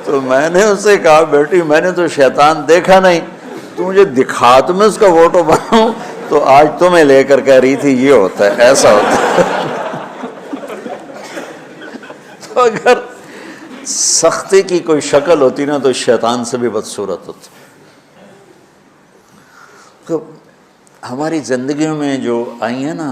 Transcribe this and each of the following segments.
تو میں نے اس سے کہا بیٹی میں نے تو شیطان دیکھا نہیں، تو مجھے دکھا تو میں اس کا فوٹو بناؤں، تو آج تمہیں لے کر کہہ رہی تھی یہ ہوتا ہے ایسا ہوتا ہے۔ تو اگر سختی کی کوئی شکل ہوتی نا تو شیطان سے بھی بدصورت ہوتی۔ تو ہماری زندگیوں میں جو آئی ہیں نا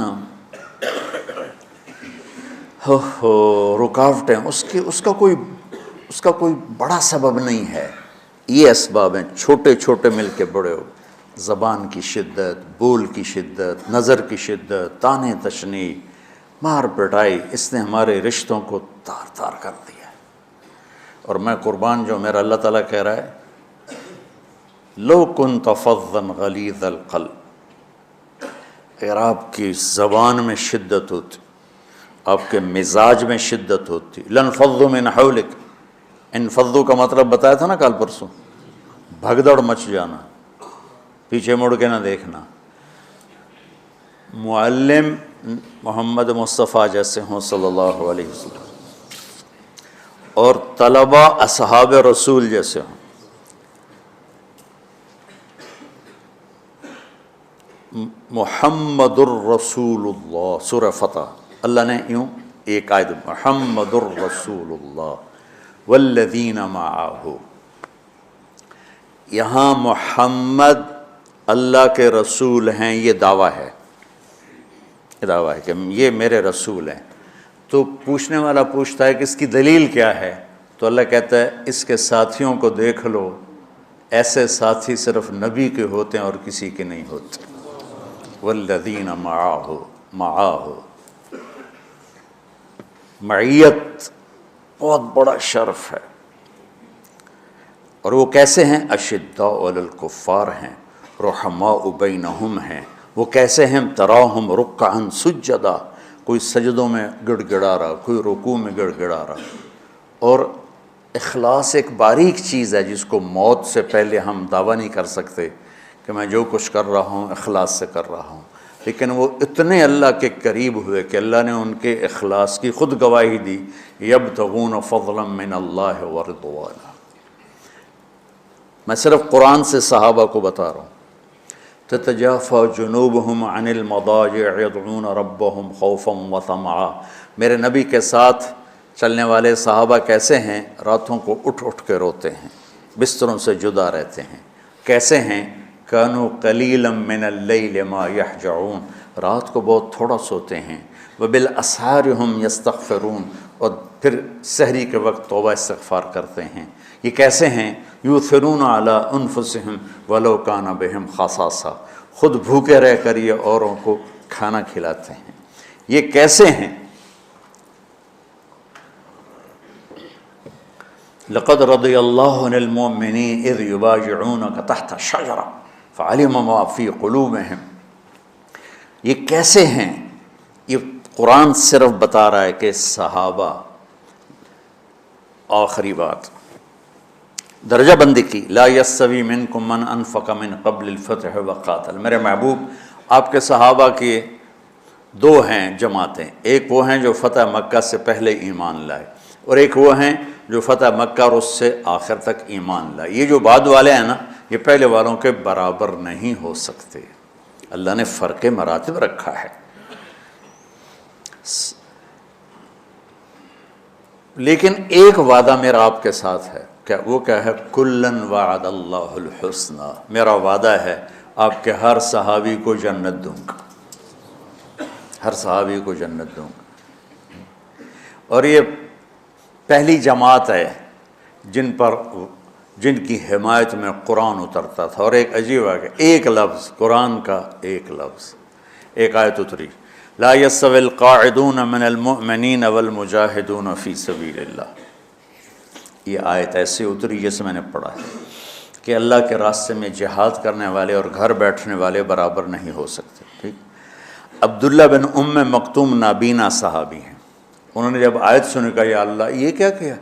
رکاوٹیں، اس کا کوئی بڑا سبب نہیں ہے، یہ اسباب ہیں چھوٹے چھوٹے مل کے بڑے ہو، زبان کی شدت، بول کی شدت، نظر کی شدت، طعنے تشنیع، مار پٹائی، اس نے ہمارے رشتوں کو تار تار کر دیا ہے۔ اور میں قربان جو میرا اللہ تعالیٰ کہہ رہا ہے لو کنت فظا غلیظ القلب، اگر آپ کی زبان میں شدت ہوتی، آپ کے مزاج میں شدت ہوتی، لانفضوا من حولک، انفضوا کا مطلب بتایا تھا نا کل پرسوں، بھگدڑ مچ جانا، پیچھے مڑ کے نہ دیکھنا۔ معلم محمد مصطفیٰ جیسے ہوں صلی اللہ علیہ وسلم، اور طلبہ اصحاب رسول جیسے ہوں، محمد الرسول اللہ، سورہ فتح اللہ نے یوں ایک آیت محمد الرسول اللہ والذین معہ، یہاں محمد اللہ کے رسول ہیں، یہ دعویٰ ہے، کہ یہ میرے رسول ہیں۔ تو پوچھنے والا پوچھتا ہے کہ اس کی دلیل کیا ہے؟ تو اللہ کہتا ہے اس کے ساتھیوں کو دیکھ لو، ایسے ساتھی صرف نبی کے ہوتے ہیں اور کسی کے نہیں ہوتے۔ والذین معہ، معیت بہت بڑا شرف ہے۔ اور وہ کیسے ہیں؟ اشداء علی الکفار ہیں، رحماء بینہم ہیں۔ وہ کیسے ہیں؟ تراہم رکعا سجدا، کوئی سجدوں میں گڑ گڑا رہا، کوئی رکوع میں گڑ گڑا رہا۔ اور اخلاص ایک باریک چیز ہے جس کو موت سے پہلے ہم دعویٰ نہیں کر سکتے کہ میں جو کچھ کر رہا ہوں اخلاص سے کر رہا ہوں، لیکن وہ اتنے اللہ کے قریب ہوئے کہ اللہ نے ان کے اخلاص کی خود گواہی دی، یبتغون فضلا من اللہ ورضوانا۔ میں صرف قرآن سے صحابہ کو بتا رہا ہوں، تتجافى جنوبهم عن المضاجع يدعون ربهم خوفا وطمعا۔ میرے نبی کے ساتھ چلنے والے صحابہ کیسے ہیں؟ راتوں کو اٹھ اٹھ کے روتے ہیں، بستروں سے جدا رہتے ہیں۔ کیسے ہیں؟ كانوا قليلا من الليل ما يهجعون، رات کو بہت تھوڑا سوتے ہیں۔ وبالاسحار هم يستغفرون، اور پھر سحری کے وقت توبہ استغفار کرتے ہیں۔ یہ کیسے ہیں؟ یؤثرون علی انفسهم ولو کان بهم خصاصہ، خود بھوکے رہ کر یہ اوروں کو کھانا کھلاتے ہیں۔ یہ کیسے ہیں؟ لقد رضی اللہ عن المؤمنین اذ یبایعونک تحت الشجرہ فعلم ما فی قلوبہم۔ یہ کیسے ہیں؟ یہ قرآن صرف بتا رہا ہے کہ صحابہ، آخری بات درجہ بندی کی، لا یستوی منکم من انفق من قبل الفتح وقاتل۔ میرے محبوب آپ کے صحابہ کی دو ہیں جماعتیں، ایک وہ ہیں جو فتح مکہ سے پہلے ایمان لائے، اور ایک وہ ہیں جو فتح مکہ اور اس سے آخر تک ایمان لائے۔ یہ جو بعد والے ہیں نا، یہ پہلے والوں کے برابر نہیں ہو سکتے، اللہ نے فرق مراتب رکھا ہے۔ لیکن ایک وعدہ میرا آپ کے ساتھ ہے، وہ کیا ہے؟ کلن وعد اللہ الحسنى، میرا وعدہ ہے آپ کے ہر صحابی کو جنت دوں گا، ہر صحابی کو جنت دوں گا۔ اور یہ پہلی جماعت ہے جن کی حمایت میں قرآن اترتا تھا۔ اور ایک عجیب ہے کہ ایک لفظ قرآن کا، ایک لفظ، ایک آیت اتری، لا يستوي القاعدون من المؤمنین والمجاہدون فی سبیل اللہ۔ یہ آیت ایسے اتری جیسے میں نے پڑھا ہے کہ اللہ کے راستے میں جہاد کرنے والے اور گھر بیٹھنے والے برابر نہیں ہو سکتے۔ ٹھیک، عبداللہ بن ام مکتوم نابینا صحابی ہیں، انہوں نے جب آیت سنی کہا یا اللہ یہ کیا کیا؟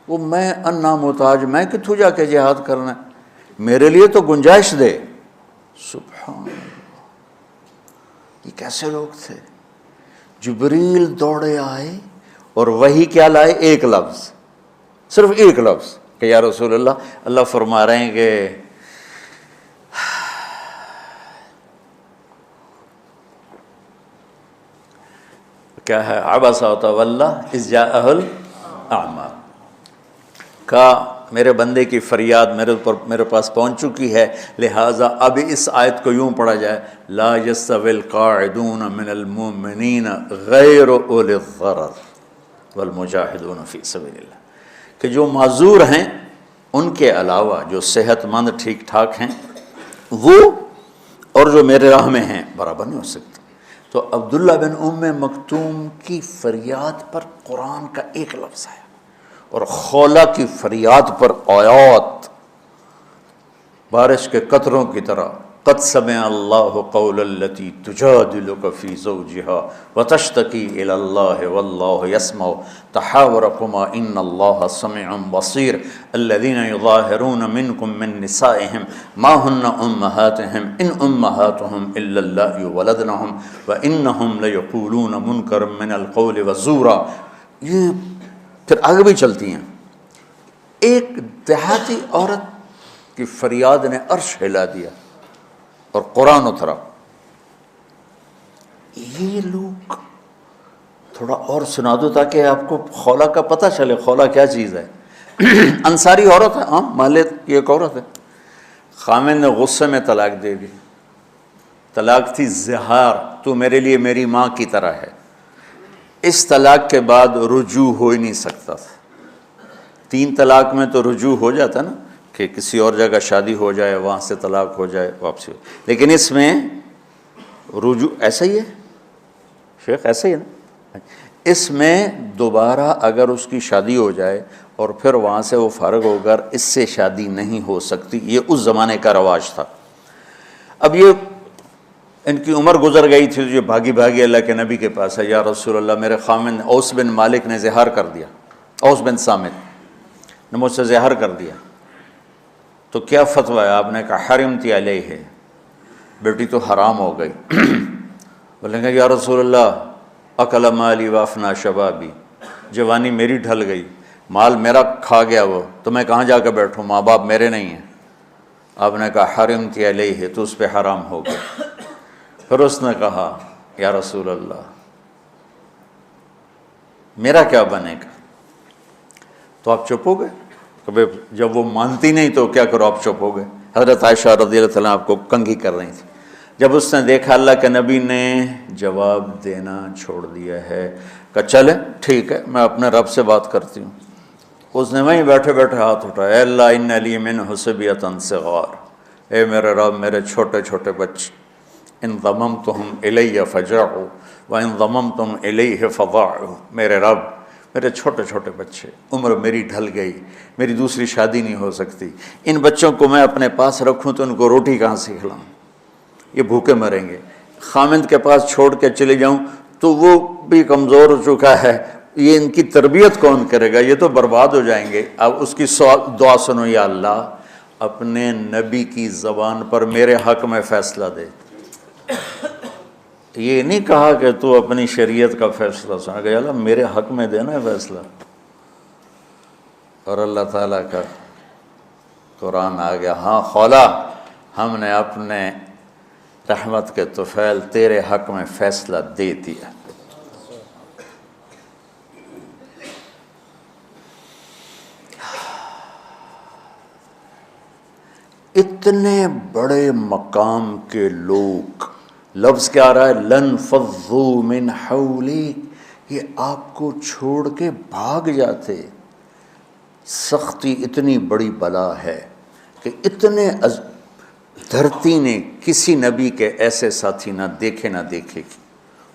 وہ میں انا محتاج، میں کتوں جا کے جہاد کرنا ہے، میرے لیے تو گنجائش دے۔ سبحان اللہ، یہ کیسے لوگ تھے؟ جبریل دوڑے آئے اور وہی کیا لائے؟ ایک لفظ، صرف ایک لفظ کہ یا رسول اللہ فرما رہے ہیں کہ کیا ہے، عبس وتولی اذ جاءہ الاعمی، کہا میرے بندے کی فریاد میرے پاس پہنچ چکی ہے، لہٰذا اب اس آیت کو یوں پڑھا جائے، لا یستوی القاعدون من المؤمنین غیر اولی الضرر والمجاہدون فی سبیل اللہ، کہ جو معذور ہیں ان کے علاوہ جو صحت مند ٹھیک ٹھاک ہیں وہ اور جو میرے راہ میں ہیں برابر نہیں ہو سکتے۔ تو عبداللہ بن ام مکتوم کی فریاد پر قرآن کا ایک لفظ ہے، اور خولہ کی فریاد پر آیات بارش کے قطروں کی طرح، قد سمع اللہ قول التی تجادلک فی زوجہا وتشتکی الی اللہ واللہ یسمع تحاورکما ان اللہ سمیع بصیر الذین یظاہرون منکم من نسائہم ما ہن امہاتہم ان امہاتہم الا اللہ ولدنہم وانہم لیقولون منکرا من القول وزورا۔ یہ پھر آگے بھی چلتی ہیں۔ ایک دیہاتی عورت کی فریاد نے عرش ہلا دیا اور قرآن اترا۔ یہ لوگ تھوڑا اور سنا دو تاکہ آپ کو خولہ کا پتہ چلے، خولہ کیا چیز ہے۔ انصاری عورت ہے، ہاں محلے کی ایک عورت ہے، خامن نے غصے میں طلاق دے دی، طلاق تھی زہار، تو میرے لیے میری ماں کی طرح ہے۔ اس طلاق کے بعد رجوع ہو ہی نہیں سکتا تھا۔ 3 طلاق میں تو رجوع ہو جاتا نا، کہ کسی اور جگہ شادی ہو جائے، وہاں سے طلاق ہو جائے، واپسی ہو، لیکن اس میں رجوع ایسا ہی ہے شیخ، ایسا ہی ہے نا، اس میں دوبارہ اگر اس کی شادی ہو جائے اور پھر وہاں سے وہ فارغ ہو کر اس سے شادی نہیں ہو سکتی، یہ اس زمانے کا رواج تھا۔ اب یہ ان کی عمر گزر گئی تھی، جو بھاگی بھاگی اللہ کے نبی کے پاس ہے، یا رسول اللہ میرے خامن اوس بن مالک نے زہار کر دیا، اوس بن صامت نے مجھ سے زہار کر دیا، تو کیا فتویٰ ہے؟ آپ نے کہا حرمتی علیہ ہے، بیٹی تو حرام ہو گئی۔ بولیں گے یا رسول اللہ اکل مالی وافنا شبابی، جوانی میری ڈھل گئی، مال میرا کھا گیا وہ، تو میں کہاں جا کے بیٹھوں، ماں باپ میرے نہیں ہیں۔ آپ نے کہا حرمتی علیہ، تو اس پہ حرام ہو گیا۔ پھر اس نے کہا یا رسول اللہ میرا کیا بنے گا؟ تو آپ چپ ہو گئے، کہ جب وہ مانتی نہیں تو کیا کرو، آپ چپ ہو گئے۔ حضرت عائشہ رضی اللہ عنہ آپ کو کنگھی کر رہی تھی۔ جب اس نے دیکھا اللہ کے نبی نے جواب دینا چھوڑ دیا ہے، کہ چلے ٹھیک ہے میں اپنے رب سے بات کرتی ہوں، اس نے وہیں بیٹھے بیٹھے ہاتھ اٹھایا، اے اللہ ان لی منہ صبیۃ صغار، اے میرے رب میرے چھوٹے چھوٹے بچے، ان ضممتہم الی فجعوا وان ضممتم الیہ فضاعوا، میرے رب میرے چھوٹے چھوٹے بچے، عمر میری ڈھل گئی، میری دوسری شادی نہیں ہو سکتی، ان بچوں کو میں اپنے پاس رکھوں تو ان کو روٹی کہاں سے کھلاؤں، یہ بھوکے مریں گے، خامند کے پاس چھوڑ کے چلے جاؤں تو وہ بھی کمزور ہو چکا ہے، یہ ان کی تربیت کون کرے گا، یہ تو برباد ہو جائیں گے۔ اب اس کی دعا سنو، یا اللہ اپنے نبی کی زبان پر میرے حق میں فیصلہ دے۔ یہ نہیں کہا کہ تو اپنی شریعت کا فیصلہ سنا، کہ اللہ میرے حق میں دینا ہے فیصلہ، اور اللہ تعالیٰ کا قرآن آ گیا، ہاں خولا ہم نے اپنے رحمت کے طفیل تیرے حق میں فیصلہ دے دیا۔ اتنے بڑے مقام کے لوگ، لفظ کیا آ رہا ہے، لن فضوا من حولک، یہ آپ کو چھوڑ کے بھاگ جاتے۔ سختی اتنی بڑی بلا ہے کہ اتنے دھرتی نے کسی نبی کے ایسے ساتھی نہ دیکھے گی،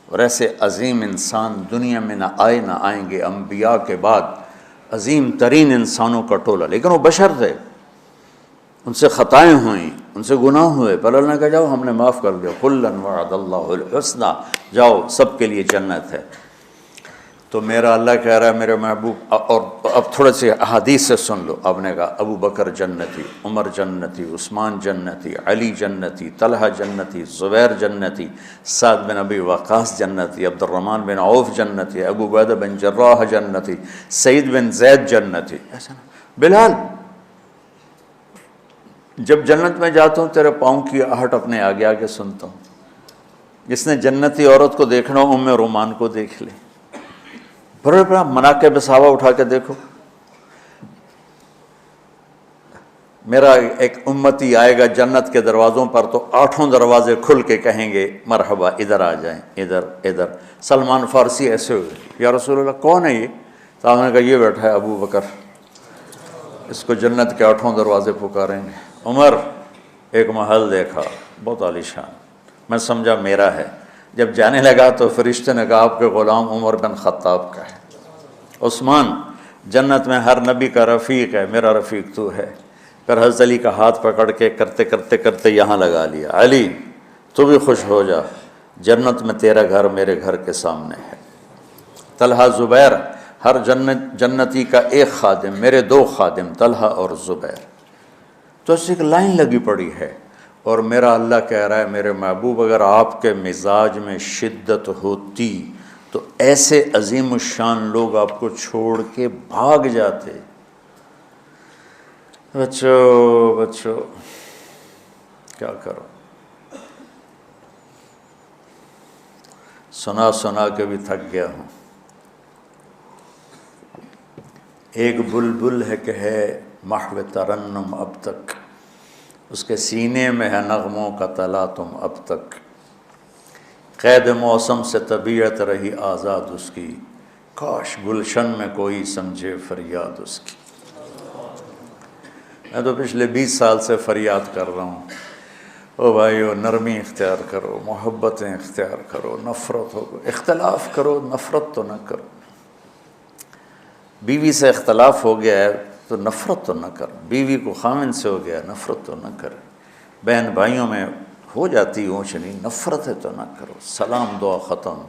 اور ایسے عظیم انسان دنیا میں نہ آئیں گے، انبیاء کے بعد عظیم ترین انسانوں کا ٹولہ، لیکن وہ بشر تھے، ان سے خطائیں ہوئیں، ان سے گناہ ہوئے، پر اللہ نے کہا جاؤ ہم نے معاف کر دیا، کلاً وعد اللہ الحسنی، جاؤ سب کے لیے جنت ہے۔ تو میرا اللہ کہہ رہا ہے میرے محبوب، اور اب تھوڑے سے احادیث سے سن لو۔ آپ نے کہا ابو بکر جنتی، عمر جنتی، عثمان جنتی، علی جنتی، طلحہ جنتی، زبیر جنتی، سعد بن ابی وقاص جنتی، عبد الرحمن بن عوف جنتی، ابو عبیدہ بن جراح جنتی، سعید بن زید جنتی، ایسا نا۔ بلال جب جنت میں جاتا ہوں تیرے پاؤں کی آہٹ اپنے آگے آگے سنتا ہوں۔ جس نے جنتی عورت کو دیکھنا ہو ام رومان کو دیکھ لے، بڑے بڑا مناقب صحابہ اٹھا کے دیکھو۔ میرا ایک امتی آئے گا جنت کے دروازوں پر تو 8 دروازے کھل کے کہیں گے مرحبا، ادھر آ جائیں، ادھر ادھر۔ سلمان فارسی ایسے ہوئے، یا رسول اللہ کون ہے یہ؟ تو آپ نے کہا یہ بیٹھا ہے ابو بکر، اس کو جنت کے 8 دروازے پکاریں گے۔ عمر ایک محل دیکھا بہت عالیشان، میں سمجھا میرا ہے۔ جب جانے لگا تو فرشتے نے کہا آپ کے غلام عمر بن خطاب کا ہے۔ عثمان جنت میں ہر نبی کا رفیق ہے، میرا رفیق تو ہے۔ پھر حضرت علی کا ہاتھ پکڑ کے کرتے کرتے کرتے یہاں لگا لیا، علی تو بھی خوش ہو جا، جنت میں تیرا گھر میرے گھر کے سامنے ہے۔ طلحہ زبیر، ہر جنتی کا ایک خادم، میرے 2 خادم طلحہ اور زبیر۔ تو اس ایک لائن لگی پڑی ہے، اور میرا اللہ کہہ رہا ہے میرے محبوب اگر آپ کے مزاج میں شدت ہوتی تو ایسے عظیم الشان لوگ آپ کو چھوڑ کے بھاگ جاتے۔ بچو کیا کرو، سنا سنا کے بھی تھک گیا ہوں۔ ایک بلبل ہے کہ ہے محو ترنم اب تک، اس کے سینے میں ہے نغموں کا تلاطم اب تک، قید موسم سے طبیعت رہی آزاد اس کی، کاش گلشن میں کوئی سمجھے فریاد اس کی۔ میں تو پچھلے 20 سال سے فریاد کر رہا ہوں، او بھائیو نرمی اختیار کرو، محبتیں اختیار کرو، نفرت ہو، اختلاف کرو، نفرت تو نہ کرو۔ بیوی سے اختلاف ہو گیا ہے تو نفرت تو نہ کر، بیوی کو خامن سے ہو گیا نفرت تو نہ کر، بہن بھائیوں میں ہو جاتی اونچ نہیں، نفرت ہے تو نہ کرو، سلام دعا ختم۔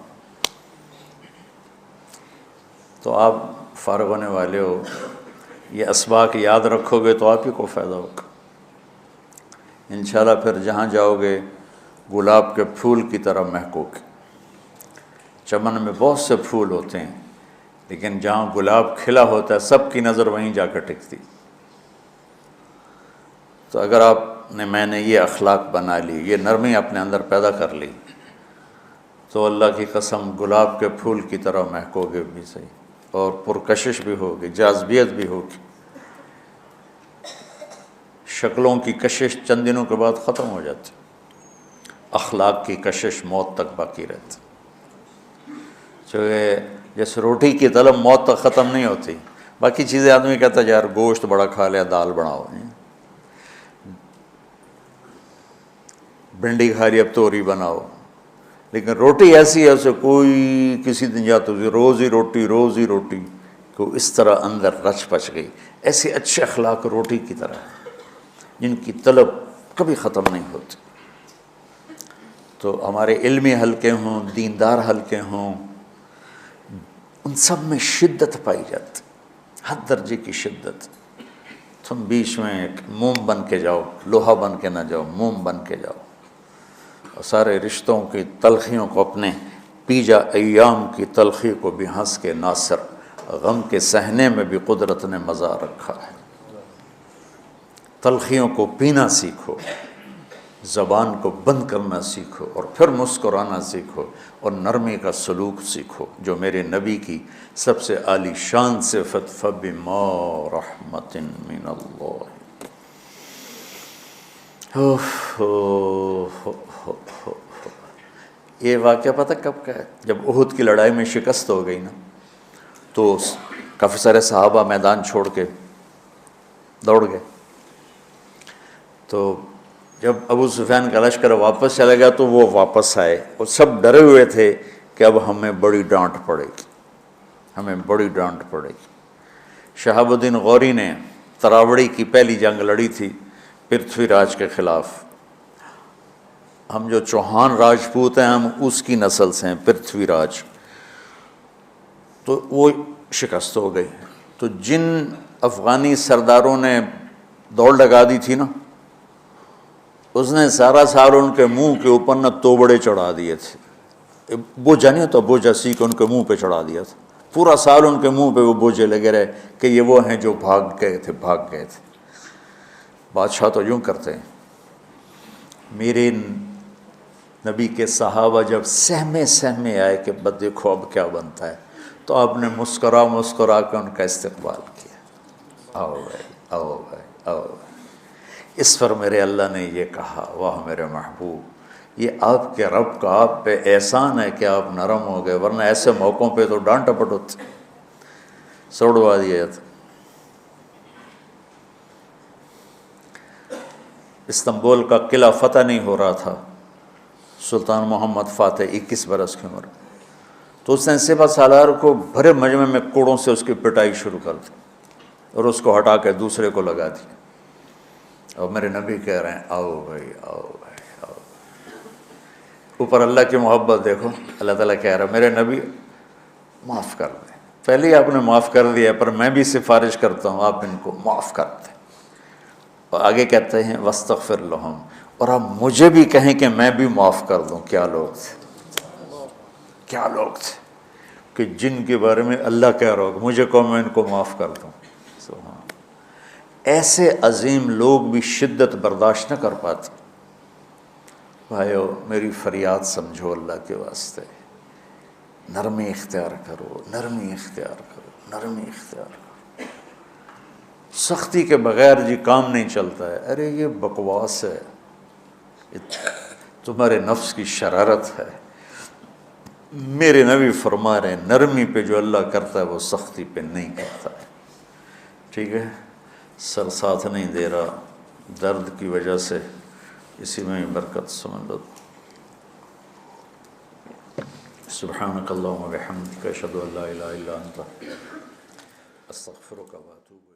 تو آپ فارغ ہونے والے ہو، یہ اسباق یاد رکھو گے تو آپ ہی کو فائدہ ہوگا انشاءاللہ۔ پھر جہاں جاؤ گے گلاب کے پھول کی طرح مہکو گے۔ چمن میں بہت سے پھول ہوتے ہیں، لیکن جہاں گلاب کھلا ہوتا ہے سب کی نظر وہیں جا کر ٹکتی۔ تو اگر میں نے یہ اخلاق بنا لی، یہ نرمی اپنے اندر پیدا کر لی، تو اللہ کی قسم گلاب کے پھول کی طرح مہکو گے بھی صحیح، اور پرکشش بھی ہوگی، جاذبیت بھی ہوگی۔ شکلوں کی کشش چند دنوں کے بعد ختم ہو جاتی، اخلاق کی کشش موت تک باقی رہتی۔ جیسے روٹی کی طلب موت تک ختم نہیں ہوتی، باقی چیزیں آدمی کہتا ہے یار گوشت بڑا کھا لیا، دال بناؤ، بھنڈی کھا لی اب توری بناؤ، لیکن روٹی ایسی ہے اسے کوئی کسی دن جاتا روز ہی روٹی کو اس طرح اندر رچ پچ گئی۔ ایسے اچھے اخلاق روٹی کی طرح ہیں جن کی طلب کبھی ختم نہیں ہوتی۔ تو ہمارے علمی حلقے ہوں، دیندار حلقے ہوں، ان سب میں شدت پائی جاتی، ہر درجے کی شدت۔ تم بیچ میں ایک موم بن کے جاؤ، لوہا بن کے نہ جاؤ، موم بن کے جاؤ، اور سارے رشتوں کی تلخیوں کو اپنے پی جا، ایام کی تلخی کو بھی ہنس کے ناصر، غم کے سہنے میں بھی قدرت نے مزہ رکھا ہے۔ تلخیوں کو پینا سیکھو، زبان کو بند کرنا سیکھو، اور پھر مسکرانا سیکھو، اور نرمی کا سلوک سیکھو جو میرے نبی کی سب سے عالی شان صفت فَبِمَا رَحْمَةٍ مِّنَ اللَّهِ۔ یہ واقعہ پتہ کب کا ہے؟ جب احد کی لڑائی میں شکست ہو گئی نا، تو کافی سارے صحابہ میدان چھوڑ کے دوڑ گئے۔ تو جب ابو سفیان کا لشکر واپس چلا گیا تو وہ واپس آئے، اور سب ڈرے ہوئے تھے کہ اب ہمیں بڑی ڈانٹ پڑے گی، ہمیں بڑی ڈانٹ پڑے گی۔ شہاب الدین غوری نے تراوڑی کی پہلی جنگ لڑی تھی پرتھوی راج کے خلاف۔ ہم جو چوہان راجپوت ہیں ہم اس کی نسل سے ہیں، پرتھوی راج۔ تو وہ شکست ہو گئی. تو جن افغانی سرداروں نے دوڑ لگا دی تھی نا، اس نے سارا سال ان کے منہ کے اوپر نہ توبڑے چڑھا دیے تھے. بوجھا نہیں ہوتا، بوجھا سی کے ان کے منہ پہ چڑھا دیا تھا. پورا سال ان کے منہ پہ وہ بوجھے لگے رہے کہ یہ وہ ہیں جو بھاگ گئے تھے. بادشاہ تو یوں کرتے ہیں. میرے نبی کے صحابہ جب سہمے آئے کہ بس دیکھو اب کیا بنتا ہے، تو آپ نے مسکرا کے ان کا استقبال کیا. آؤ بھائی، آؤ بھائی، آؤ بھائی. اس پر میرے اللہ نے یہ کہا، واہ میرے محبوب، یہ آپ کے رب کا آپ پہ احسان ہے کہ آپ نرم ہو گئے، ورنہ ایسے موقعوں پہ تو ڈانٹ ٹپٹ ہوتی، سوڑوا دیا جاتا. استنبول کا قلعہ فتح نہیں ہو رہا تھا، سلطان محمد فاتح 21 برس کی عمر، تو اس نے سپہ سالار کو بھرے مجمع میں کوڑوں سے اس کی پٹائی شروع کر دی اور اس کو ہٹا کے دوسرے کو لگا دی. اور میرے نبی کہہ رہے ہیں آؤ بھائی، آؤ بھائی، آؤ. اوپر اللہ کی محبت دیکھو، اللہ تعالیٰ کہہ رہا ہے میرے نبی معاف کر دیں. پہلے ہی آپ نے معاف کر دیا، پر میں بھی سفارش کرتا ہوں آپ ان کو معاف کر دیں. اور آگے کہتے ہیں وَاسْتَغْفِرْ لَهُمْ، اور آپ مجھے بھی کہیں کہ میں بھی معاف کر دوں. کیا لوگ تھے، کیا لوگ تھے کہ جن کے بارے میں اللہ کہہ رہا ہو مجھے کہو میں ان کو معاف کر دوں. سبحان. ایسے عظیم لوگ بھی شدت برداشت نہ کر پاتے. بھائیو میری فریاد سمجھو اللہ کے واسطے، نرمی اختیار کرو، نرمی اختیار کرو، نرمی اختیار کرو. سختی کے بغیر جی کام نہیں چلتا ہے. ارے یہ بکواس ہے، تمہارے نفس کی شرارت ہے. میرے نبی فرما رہے ہیں نرمی پہ جو اللہ کرتا ہے وہ سختی پہ نہیں کرتا ہے. ٹھیک ہے، سر ساتھ نہیں دے رہا درد کی وجہ سے، اسی میں برکت سمجھ لو. سبحانک اللہم و بحمدک اشہد ان لا الہ الا انت استغفرک و اتوب